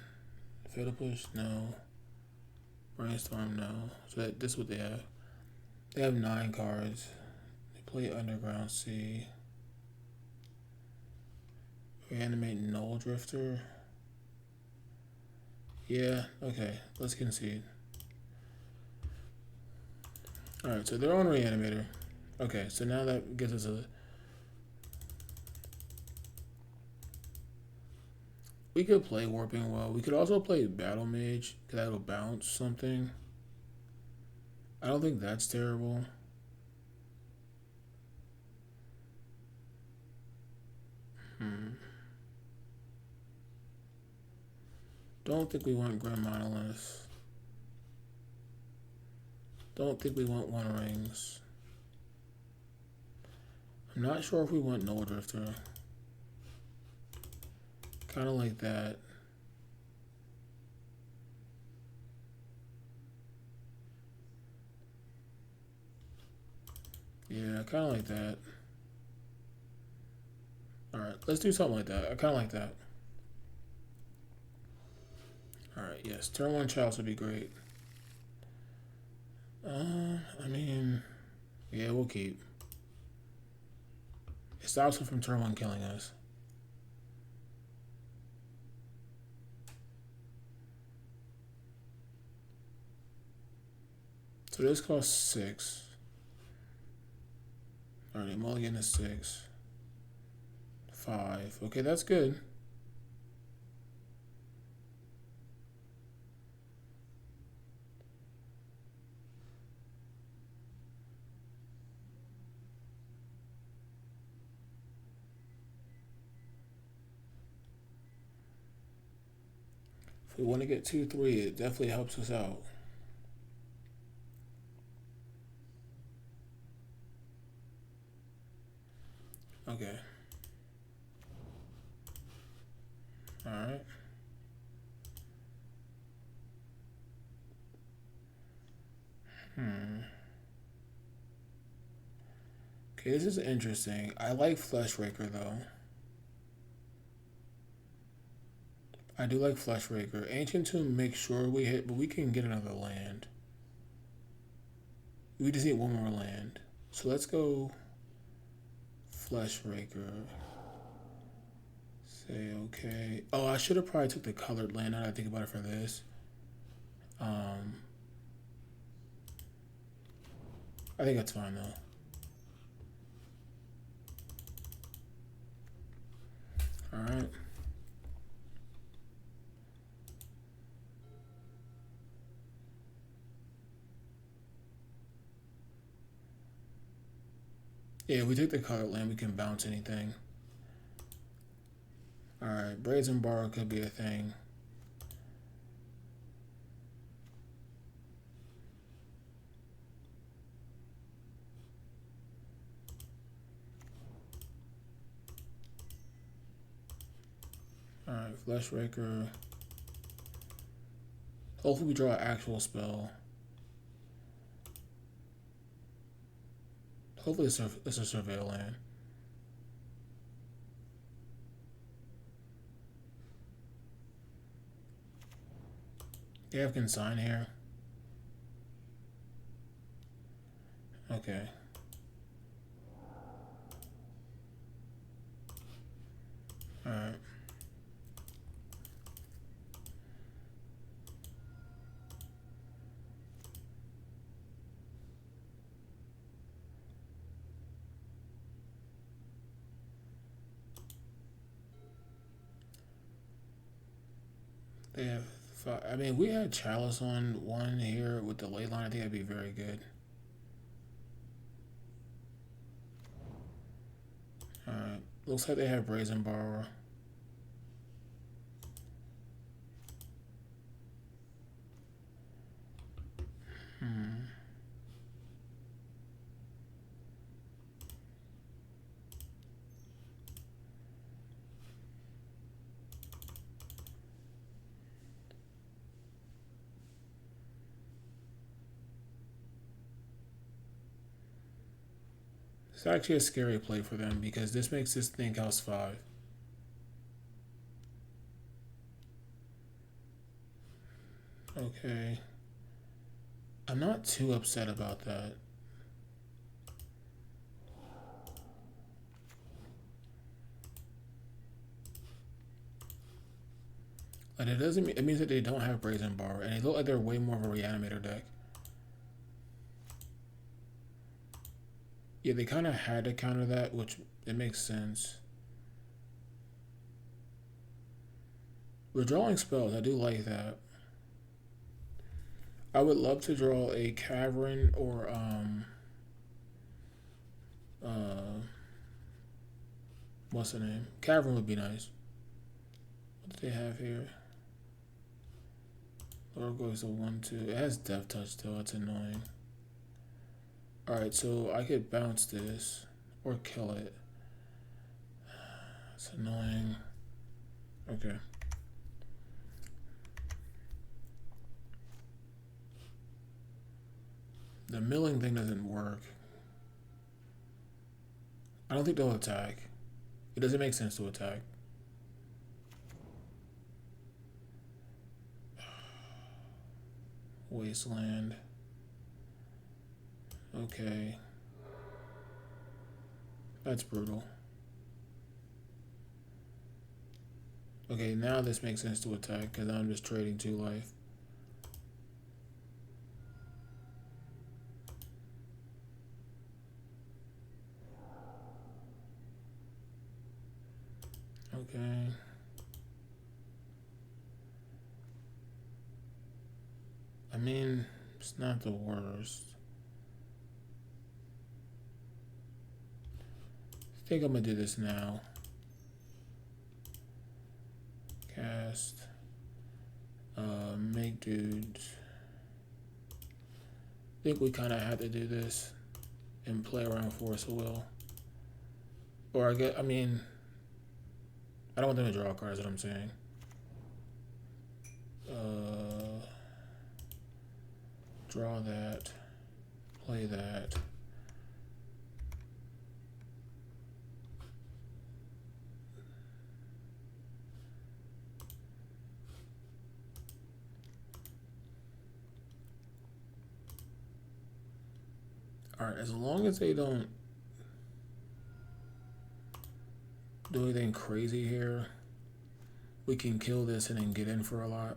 Fatal Push, no. Brainstorm, no. So this is what they have. They have 9 cards. They play Underground Sea. Reanimate Nulldrifter. Yeah, okay. Let's concede. Alright, so they're on Reanimator. Okay, so now that gives us a... We could play Warping Well. We could also play Battle Mage, because that'll bounce something. I don't think that's terrible. Don't think we want Grim Monolith. Don't think we want One Rings. I'm not sure if we want Nulldrifter. Kind of like that. Yeah, kind of like that. Alright, let's do something like that. I kind of like that. Alright, yes. Turn 1 Chalice would be great. I mean, yeah, we'll keep. It stops him from turn 1 killing us. So this costs 6. Alright, mulligan is 6. 5. Okay, that's good. If we want to get 2-3, it definitely helps us out. Okay. Alright. Okay, this is interesting. I like Fleshraker though. I do like Fleshraker. Ancient Tomb makes sure we hit, but we can get another land. We just need one more land. So let's go Fleshraker. Say okay. Oh, I should have probably took the colored land now that I think about it for this. I think that's fine though. Alright. Yeah, if we take the colored land, we can bounce anything. Alright, Brazen Borrow could be a thing. Alright, Fleshraker. Hopefully we draw an actual spell. Hopefully it's a Surveil land. You have Consign here. Okay. Alright. They have five. I mean, we had Chalice on one here with the ley line. I think that'd be very good. Alright. Looks like they have Brazen Borrower. It's actually a scary play for them because this makes this thing house 5. Okay. I'm not too upset about that. But it doesn't mean, it means that they don't have Brazen Bar, and they look like they're way more of a Reanimator deck. Yeah, they kind of had to counter that, which it makes sense. We're drawing spells. I do like that. I would love to draw a Cavern or what's the name? Cavern would be nice. What do they have here? Lord goes to 1/2. It has Death Touch though. That's annoying. Alright, so I could bounce this or kill it. It's annoying. Okay. The milling thing doesn't work. I don't think they'll attack. It doesn't make sense to attack. Wasteland. Okay. That's brutal. Okay, now this makes sense to attack because I'm just trading 2 life. Okay. I mean, it's not the worst. I think I'm gonna do this now. Cast. Make dudes. I think we kind of had to do this and play around Force of Will. Or I get, I mean, I don't want them to draw cards, is what I'm saying. Draw that. Play that. Alright, as long as they don't do anything crazy here, we can kill this and then get in for a lot.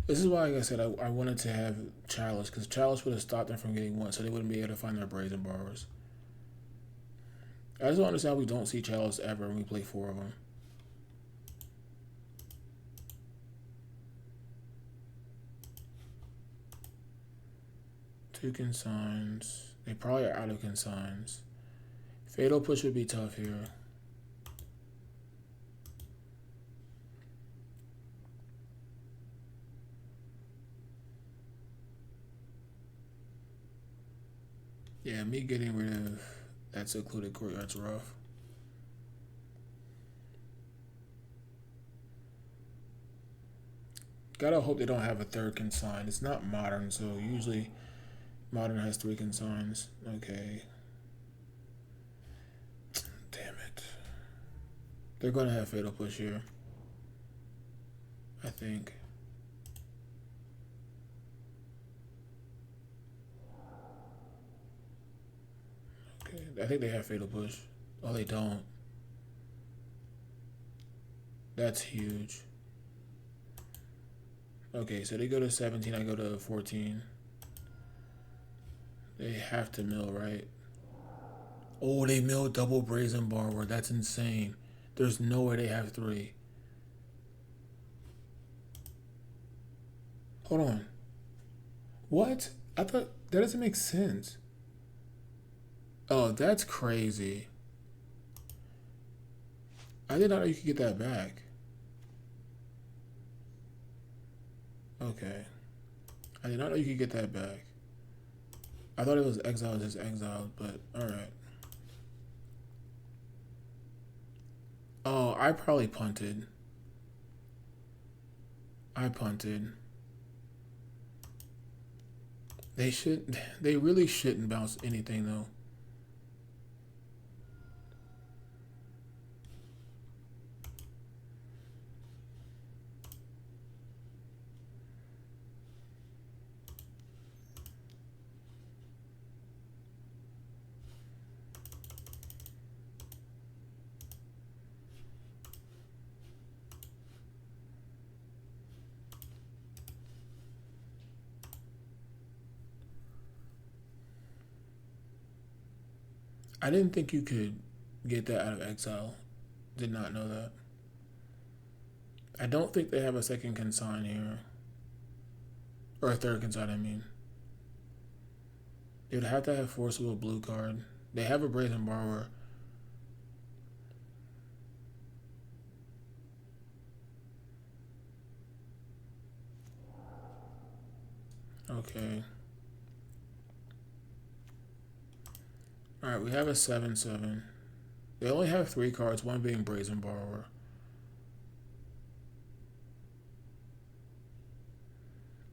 This is why, like I said, I wanted to have Chalice, because Chalice would have stopped them from getting one, so they wouldn't be able to find their Brazen Borrowers. I just don't understand we don't see Chalice ever when we play 4 of them. Two consigns. They probably are out of consigns. Fatal Push would be tough here. Yeah, me getting rid of that secluded courtyard's rough. Gotta hope they don't have a third consign. It's not modern, so usually modern has 3 consigns. Okay. Damn it. They're gonna have Fatal Push here, I think. Okay, I think they have Fatal Push. Oh, they don't. That's huge. Okay, so they go to 17, I go to 14. They have to mill, right? Oh, they mill double Brazen Borrower. That's insane. There's no way they have 3. Hold on. What? I thought that doesn't make sense. Oh, that's crazy. I did not know you could get that back. Okay. I did not know you could get that back. I thought it was exiled as exiled, but alright. Oh, I probably punted. I punted. They really shouldn't bounce anything though. I didn't think you could get that out of exile. Did not know that. I don't think they have a second consign here. Or a third consign, I mean. They would have to have Forcible blue card. They have a Brazen Borrower. Okay. Alright, we have a 7/7. They only have 3 cards, one being Brazen Borrower.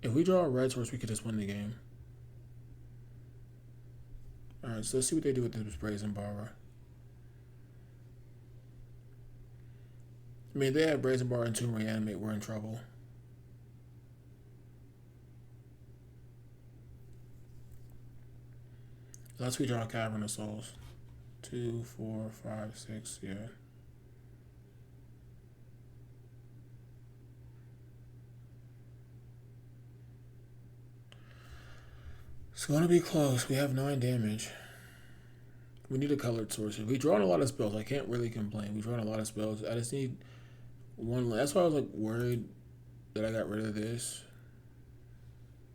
If we draw a red source, we could just win the game. Alright, so let's see what they do with this Brazen Borrower. I mean, if they have Brazen Borrower and Tomb Reanimate, we're in trouble. Unless we draw Cavern of Souls. 2, 4, 5, 6, yeah. It's gonna be close. We have 9 damage. We need a colored source. We've drawn a lot of spells. I can't really complain. We've drawn a lot of spells. I just need one. That's why I was like worried that I got rid of this.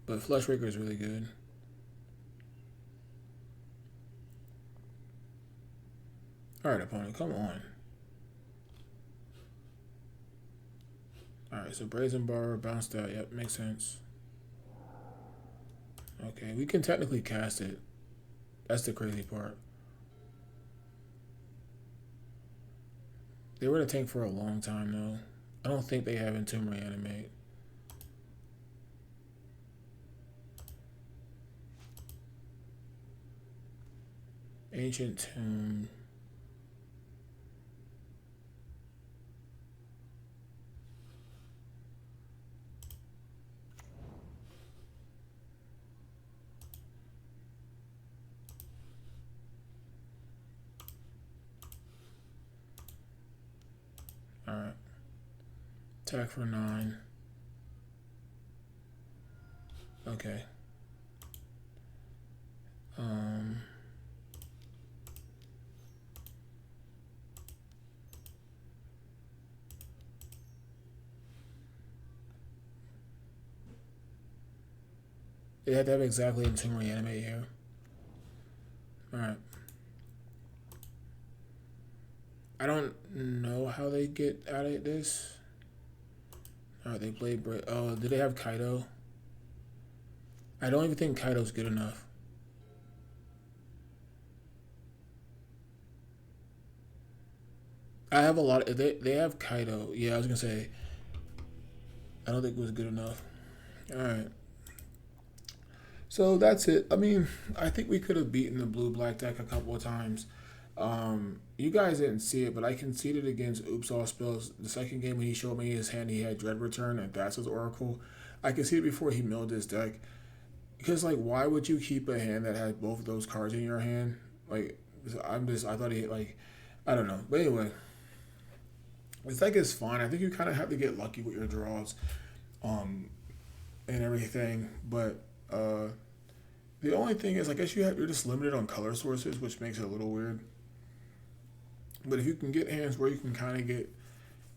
But Fleshraker is really good. Alright, opponent, come on. Alright, so Brazen Borrower bounced out. Yep, makes sense. Okay, we can technically cast it. That's the crazy part. They were in a tank for a long time, though. I don't think they have Entomb Reanimate. Ancient Tomb. Attack for 9. Okay. They have to have exactly in Tomb Reanimate here. Alright. I don't know how they get out of this. Alright, they Blade Break. Oh, do they have Kaido? I don't even think Kaido's good enough. I have a lot of, they have Kaido. Yeah, I was gonna say I don't think it was good enough. Alright. So that's it. I mean, I think we could have beaten the blue-black deck a couple of times. You guys didn't see it, but I conceded against Oops All Spells. The second game when he showed me his hand, he had Dread Return and Thassa's Oracle. I conceded before he milled his deck. Because, like, why would you keep a hand that has both of those cards in your hand? Like, I thought he, like, I don't know. But anyway, this deck is fine. I think you kind of have to get lucky with your draws and everything. But, the only thing is, I guess you're just limited on color sources, which makes it a little weird. But if you can get hands where you can kind of get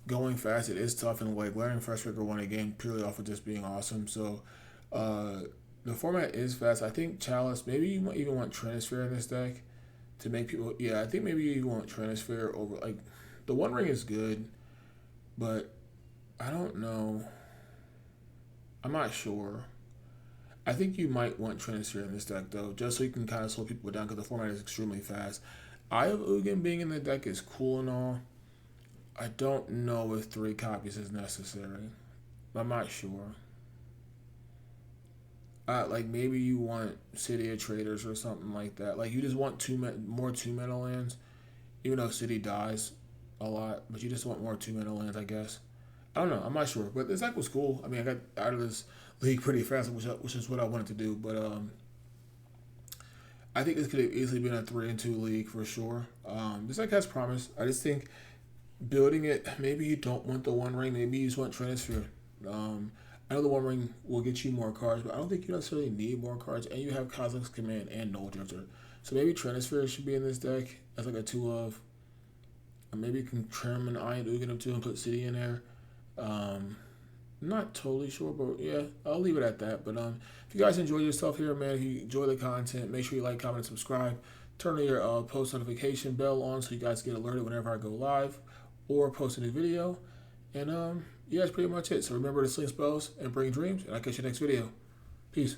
going fast, it is tough. And like Larry and Fleshraker won a game purely off of just being awesome. So the format is fast. I think Chalice, maybe you might even want Trinisphere in this deck to make people. Yeah, I think maybe you want Trinisphere over, like, the One Ring is good, but I don't know. I'm not sure. I think you might want Trinisphere in this deck, though, just so you can kind of slow people down, because the format is extremely fast. Eye of Ugin being in the deck is cool and all. I don't know if 3 copies is necessary. I'm not sure. Like, maybe you want City of Traders or something like that. Like, you just want more 2-mana lands, even though City dies a lot, but you just want more 2-mana lands, I guess. I don't know. I'm not sure. But this deck was cool. I mean, I got out of this league pretty fast, which is what I wanted to do. But I think this could have easily been a 3-2 league for sure. This deck has promise. I just think building it, maybe you don't want the One Ring. Maybe you just want Trinisphere. I know the One Ring will get you more cards, but I don't think you necessarily need more cards. And you have Cosmic's Command and Nulldrifter. So maybe Trinisphere should be in this deck as like a 2 of. Or maybe you can trim an Iron Ugin up 2 and put City in there. Not totally sure, but yeah, I'll leave it at that. But if you guys enjoy yourself here, man, if you enjoy the content, make sure you like, comment, and subscribe. Turn your post notification bell on so you guys get alerted whenever I go live or post a new video. And yeah, that's pretty much it. So remember to sling spells and bring dreams, and I'll catch you next video. Peace.